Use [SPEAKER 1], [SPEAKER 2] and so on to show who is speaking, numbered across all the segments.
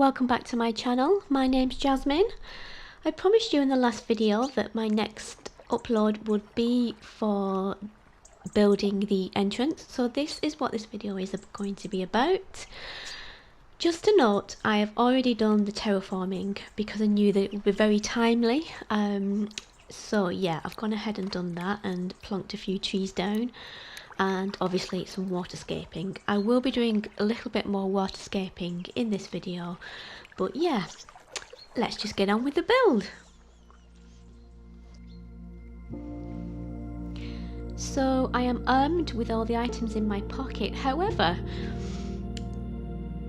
[SPEAKER 1] welcome back to my channel. My name's Jasmine. I promised you in the last video that my next upload would be for building the entrance, so this is what this video is going to be about. Just a note, I have already done the terraforming because I knew that it would be very timely. So yeah, I've gone ahead and done that and plonked a few trees down, and obviously some waterscaping. I will be doing a little bit more waterscaping in this video, but yeah, let's just get on with the build. So I am armed with all the items in my pocket. However,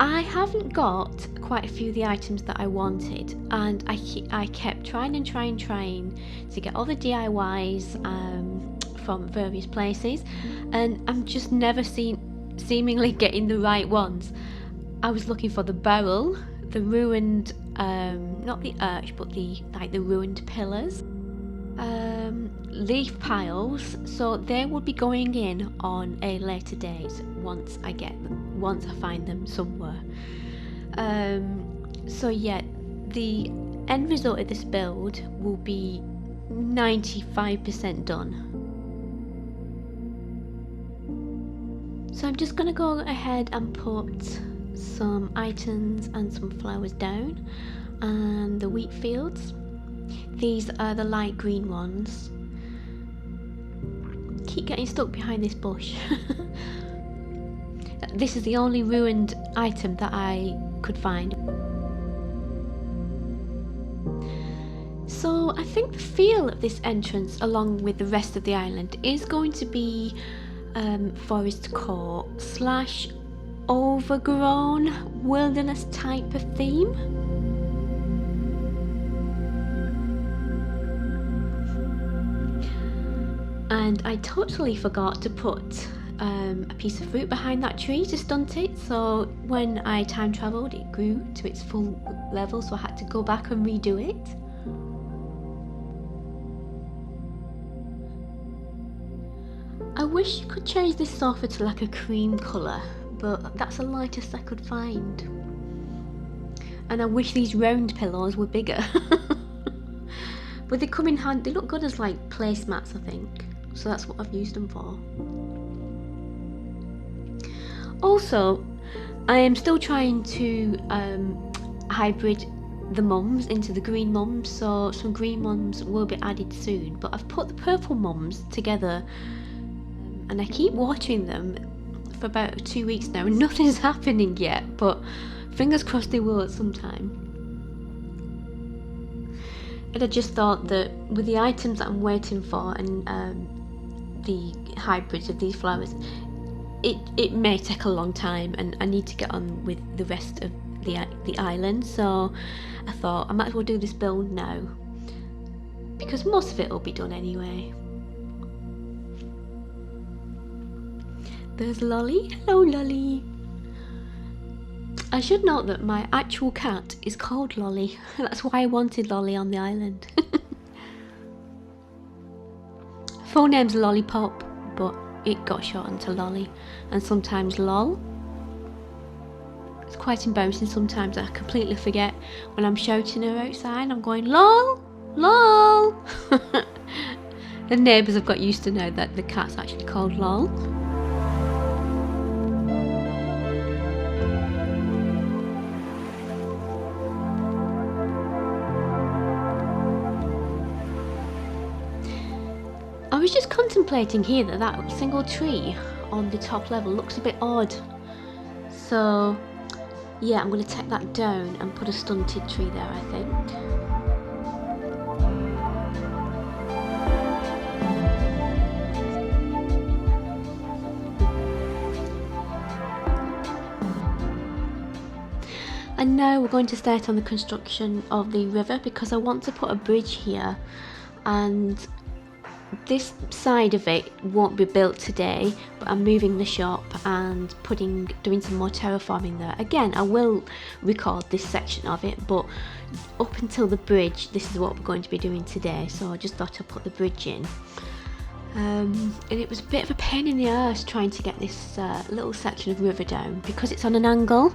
[SPEAKER 1] I haven't got quite a few of the items that I wanted, and I kept trying to get all the DIYs from various places, and I'm just never seemingly getting the right ones. I was looking for the barrel, the ruined, not the arch, but the ruined pillars, leaf piles, so they will be going in on a later date once I find them somewhere. So yeah, the end result of this build will be 95% done. So I'm just gonna go ahead and put some items and some flowers down, and the wheat fields. These are the light green ones. Keep getting stuck behind this bush. This is the only ruined item that I could find. So I think the feel of this entrance, along with the rest of the island, is going to be forestcore / overgrown wilderness type of theme. And I totally forgot to put a piece of fruit behind that tree to stunt it, so when I time travelled it grew to its full level, so I had to go back and redo it. I wish you could change this sofa to like a cream colour, but that's the lightest I could find. And I wish these round pillows were bigger. But they come in handy, they look good as like placemats, I think. So that's what I've used them for. Also, I am still trying to hybrid the mums into the green mums, so some green mums will be added soon. But I've put the purple mums together, and I keep watching them for about 2 weeks now, and nothing's happening yet, but fingers crossed they will at some time. And I just thought that with the items that I'm waiting for and the hybrids of these flowers, it may take a long time, and I need to get on with the rest of the island, so I thought I might as well do this build now, because most of it will be done anyway. There's Lolly. Hello, Lolly. I should note that my actual cat is called Lolly. That's why I wanted Lolly on the island. Full name's Lollipop, but it got shortened to Lolly, and sometimes Lol. It's quite embarrassing sometimes. I completely forget when I'm shouting her outside. I'm going Lol, Lol. The neighbours have got used to know that the cat's actually called Lol. I was just contemplating here that single tree on the top level looks a bit odd. So yeah, I'm going to take that down and put a stunted tree there, I think. And now we're going to start on the construction of the river, because I want to put a bridge here, and this side of it won't be built today, but I'm moving the shop and doing some more terraforming there. Again, I will record this section of it, but up until the bridge, this is what we're going to be doing today, so I just thought I'd put the bridge in. And it was a bit of a pain in the arse trying to get this little section of river down, because it's on an angle.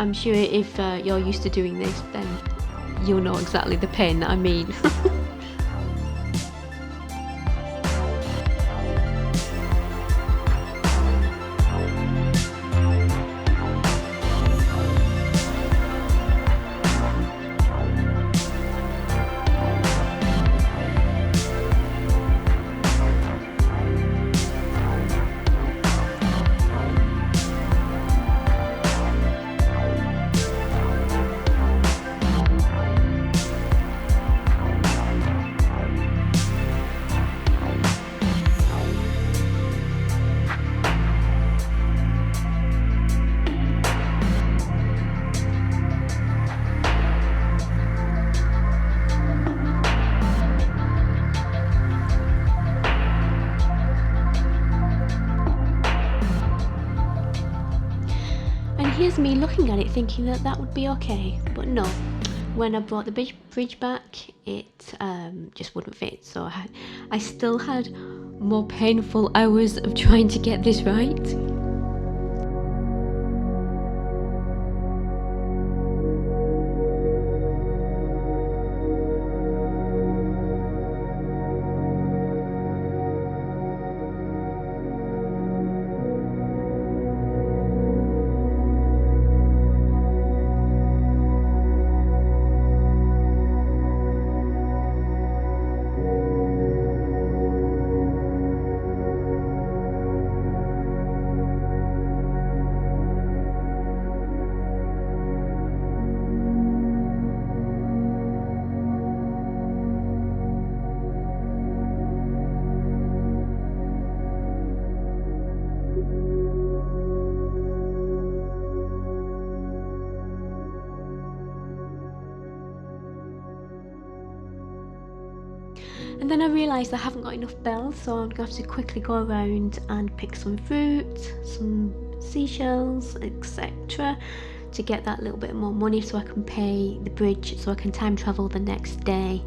[SPEAKER 1] I'm sure if you're used to doing this, then you'll know exactly the pain that I mean. Here's me looking at it thinking that that would be okay, but no. When I brought the bridge back, it just wouldn't fit, so I still had more painful hours of trying to get this right. And then I realised I haven't got enough bells, so I'm going to have to quickly go around and pick some fruit, some seashells, etc. to get that little bit more money so I can pay the bridge, so I can time travel the next day.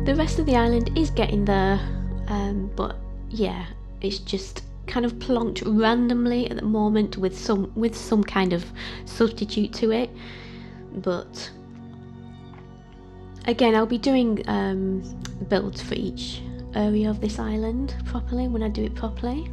[SPEAKER 1] The rest of the island is getting there, but yeah, it's just kind of plonked randomly at the moment with some kind of substitute to it. But again, I'll be doing builds for each area of this island properly when I do it properly.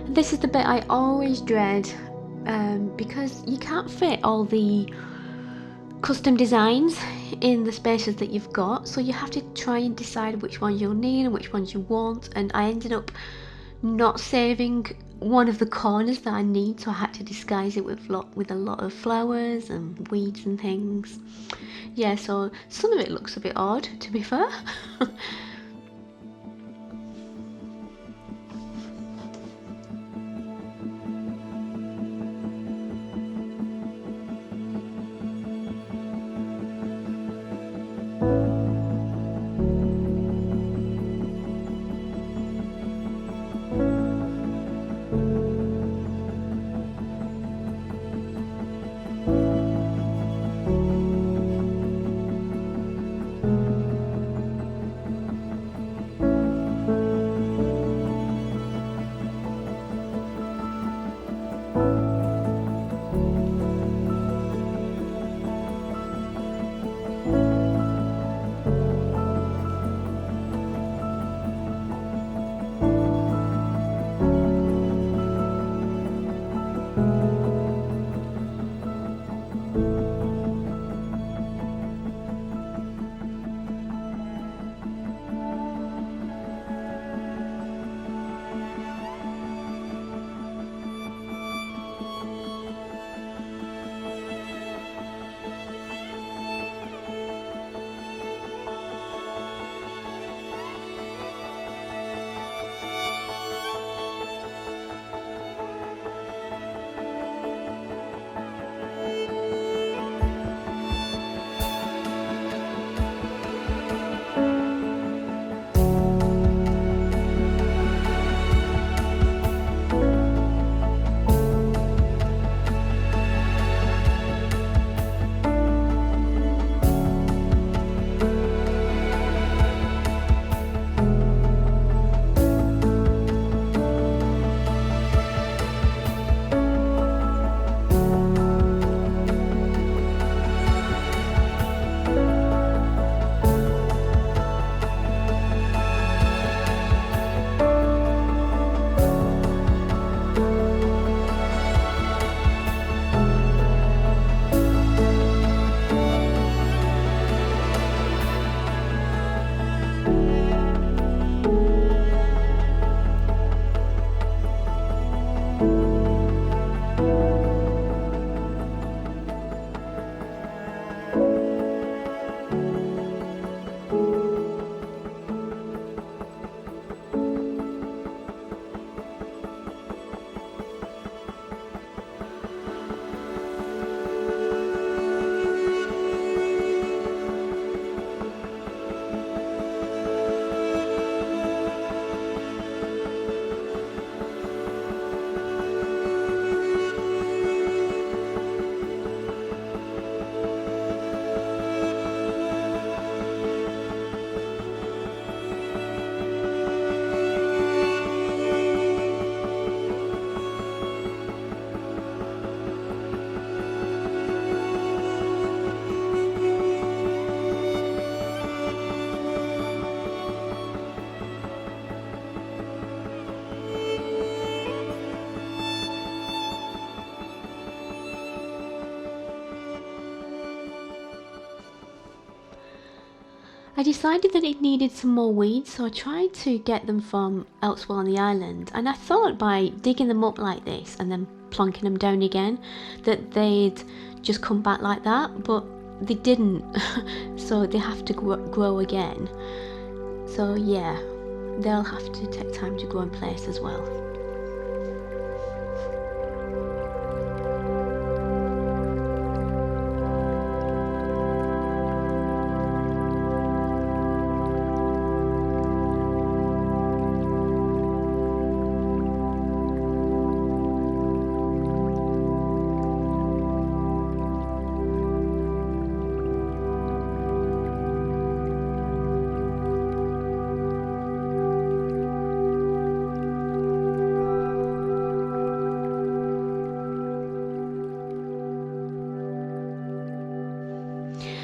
[SPEAKER 1] This is the bit I always dread because you can't fit all the custom designs in the spaces that you've got, so you have to try and decide which ones you'll need and which ones you want. And I ended up not saving one of the corners that I need, so I had to disguise it with a lot of flowers and weeds and things. Yeah, so some of it looks a bit odd, to be fair. I decided that it needed some more weeds, so I tried to get them from elsewhere on the island, and I thought by digging them up like this and then plonking them down again that they'd just come back like that, but they didn't. So they have to grow again. So yeah, they'll have to take time to grow in place as well.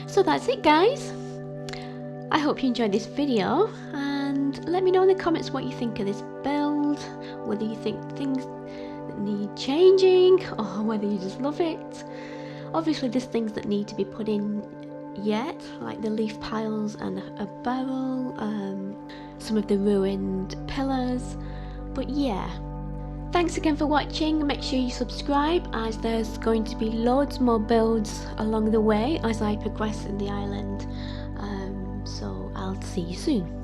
[SPEAKER 1] So that's it, guys. I hope you enjoyed this video, and let me know in the comments what you think of this build, whether you think that need changing, or whether you just love it. Obviously there's things that need to be put in yet, like the leaf piles and a barrel, some of the ruined pillars, but yeah. Thanks again for watching. Make sure you subscribe, as there's going to be loads more builds along the way as I progress in the island. So I'll see you soon.